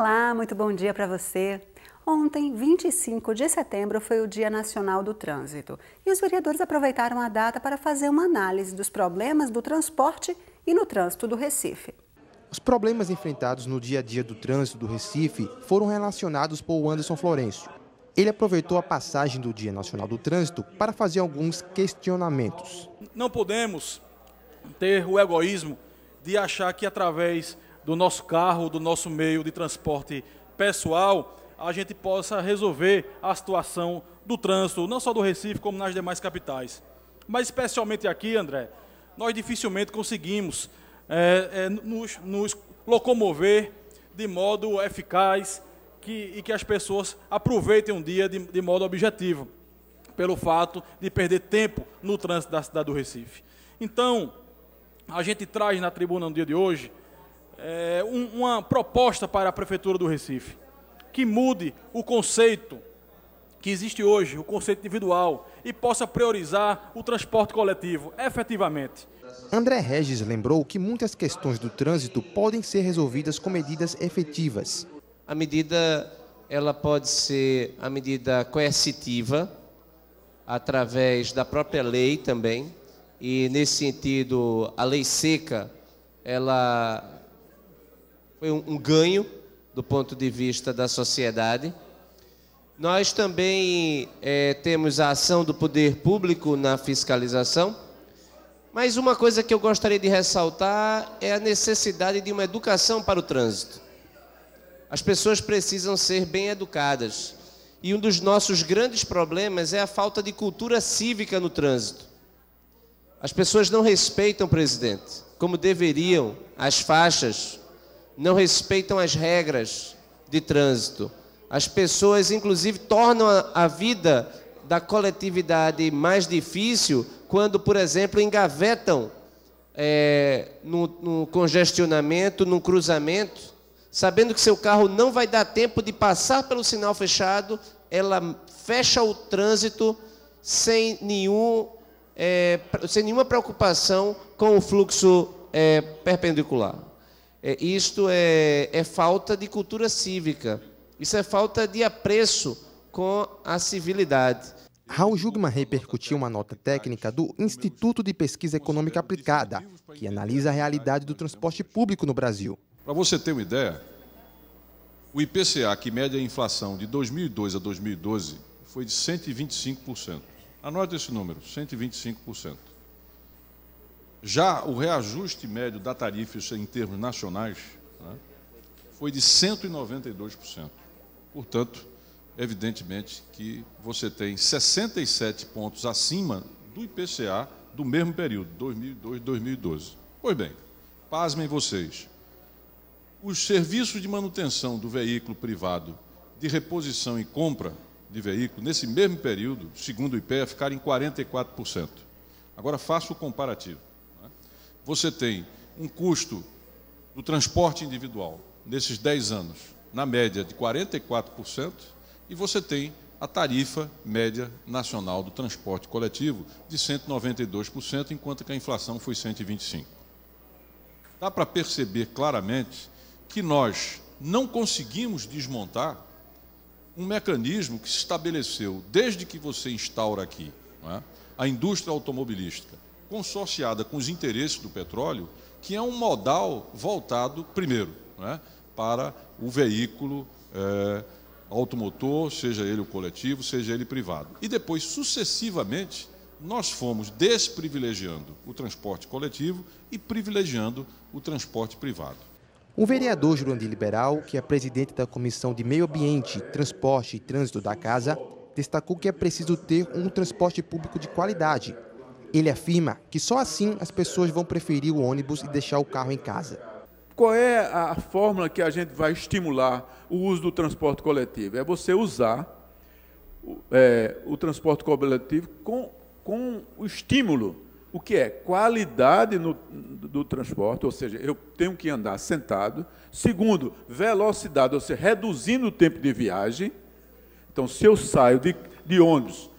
Olá, muito bom dia para você. Ontem, 25 de setembro, foi o Dia Nacional do Trânsito e os vereadores aproveitaram a data para fazer uma análise dos problemas do transporte e no trânsito do Recife. Os problemas enfrentados no dia a dia do trânsito do Recife foram relacionados por Anderson Florencio. Ele aproveitou a passagem do Dia Nacional do Trânsito para fazer alguns questionamentos. Não podemos ter o egoísmo de achar que através do nosso carro, do nosso meio de transporte pessoal, a gente possa resolver a situação do trânsito, não só do Recife, como nas demais capitais. Mas especialmente aqui, André, nós dificilmente conseguimos nos locomover de modo eficaz e que as pessoas aproveitem um dia de modo objetivo, pelo fato de perder tempo no trânsito da cidade do Recife. Então, a gente traz na tribuna no dia de hoje uma proposta para a Prefeitura do Recife, que mude o conceito que existe hoje, o conceito individual, e possa priorizar o transporte coletivo, efetivamente. André Regis lembrou que muitas questões do trânsito podem ser resolvidas com medidas efetivas. A medida ela pode ser a medida coercitiva, através da própria lei também, e nesse sentido a lei seca, ela foi um ganho do ponto de vista da sociedade. Nós também temos a ação do poder público na fiscalização, mas uma coisa que eu gostaria de ressaltar é a necessidade de uma educação para o trânsito. As pessoas precisam ser bem educadas, e um dos nossos grandes problemas é a falta de cultura cívica no trânsito. As pessoas não respeitam, presidente, como deveriam, as faixas, não respeitam as regras de trânsito. As pessoas, inclusive, tornam a vida da coletividade mais difícil quando, por exemplo, engavetam no congestionamento, no cruzamento, sabendo que seu carro não vai dar tempo de passar pelo sinal fechado, ela fecha o trânsito sem nenhuma preocupação com o fluxo perpendicular. Isto é falta de cultura cívica, isso é falta de apreço com a civilidade. Raul Jugman repercutiu uma nota técnica do Instituto de Pesquisa Econômica Aplicada, que analisa a realidade do transporte público no Brasil. Para você ter uma ideia, o IPCA, que mede a inflação de 2002 a 2012, foi de 125%. Anote esse número, 125%. Já o reajuste médio da tarifa em termos nacionais, né, foi de 192%. Portanto, evidentemente que você tem 67 pontos acima do IPCA do mesmo período, 2002 2012. Pois bem, pasmem vocês. Os serviços de manutenção do veículo privado, de reposição e compra de veículo, nesse mesmo período, segundo o IPEA, ficaram em 44%. Agora, faça o comparativo. Você tem um custo do transporte individual, nesses 10 anos, na média de 44%, e você tem a tarifa média nacional do transporte coletivo de 192%, enquanto que a inflação foi 125%. Dá para perceber claramente que nós não conseguimos desmontar um mecanismo que se estabeleceu desde que você instaura aqui, não é? A indústria automobilística, consorciada com os interesses do petróleo, que é um modal voltado, primeiro, não é? Para o veículo automotor, seja ele o coletivo, seja ele privado. E depois, sucessivamente, nós fomos desprivilegiando o transporte coletivo e privilegiando o transporte privado. O vereador Jurandir Liberal, que é presidente da Comissão de Meio Ambiente, Transporte e Trânsito da Casa, destacou que é preciso ter um transporte público de qualidade. Ele afirma que só assim as pessoas vão preferir o ônibus e deixar o carro em casa. Qual é a fórmula que a gente vai estimular o uso do transporte coletivo? É você usar o transporte coletivo com o estímulo. O que é? Qualidade do transporte, ou seja, eu tenho que andar sentado. Segundo, velocidade, ou seja, reduzindo o tempo de viagem. Então, se eu saio de ônibus,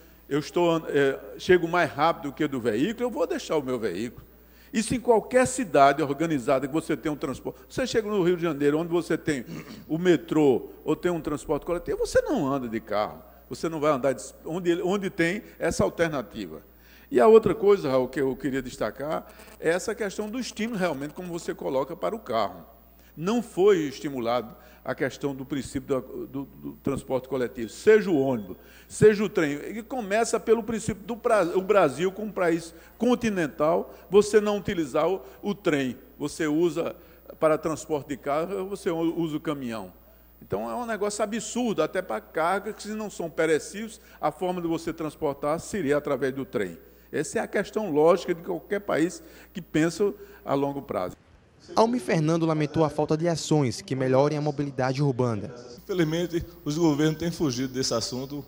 chego mais rápido que do veículo, eu vou deixar o meu veículo. Isso em qualquer cidade organizada que você tem um transporte. Você chega no Rio de Janeiro, onde você tem o metrô ou tem um transporte coletivo, você não anda de carro. Você não vai andar onde tem essa alternativa. E a outra coisa, Raul, que eu queria destacar, é essa questão do estímulo, realmente, como você coloca para o carro. Não foi estimulado a questão do princípio do transporte coletivo, seja o ônibus, seja o trem. E começa pelo princípio do Brasil, como um país continental, você não utilizar o trem, você usa para transporte de carro, você usa o caminhão. Então, é um negócio absurdo, até para carga, que se não são perecíveis, a forma de você transportar seria através do trem. Essa é a questão lógica de qualquer país que pensa a longo prazo. Almi Fernando lamentou a falta de ações que melhorem a mobilidade urbana. Infelizmente, os governos têm fugido desse assunto.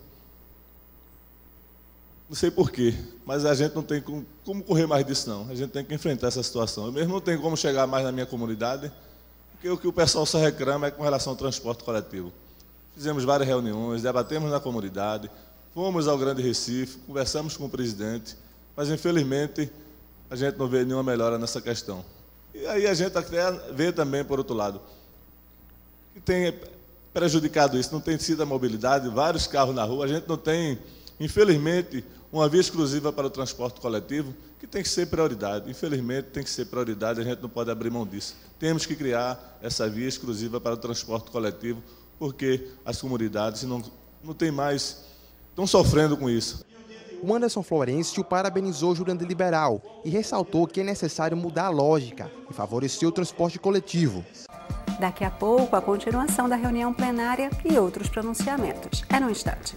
Não sei porquê, mas a gente não tem como correr mais disso, não. A gente tem que enfrentar essa situação. Eu mesmo não tenho como chegar mais na minha comunidade, porque o que o pessoal só reclama é com relação ao transporte coletivo. Fizemos várias reuniões, debatemos na comunidade, fomos ao Grande Recife, conversamos com o presidente, mas, infelizmente, a gente não vê nenhuma melhora nessa questão. E aí a gente até vê também, por outro lado, que tem prejudicado isso, não tem sido a mobilidade, vários carros na rua, a gente não tem, infelizmente, uma via exclusiva para o transporte coletivo, que tem que ser prioridade. Infelizmente, tem que ser prioridade, a gente não pode abrir mão disso. Temos que criar essa via exclusiva para o transporte coletivo, porque as comunidades não têm mais, estão sofrendo com isso. O Anderson Florencio parabenizou Jurandir Liberal e ressaltou que é necessário mudar a lógica e favorecer o transporte coletivo. Daqui a pouco, a continuação da reunião plenária e outros pronunciamentos. É no instante.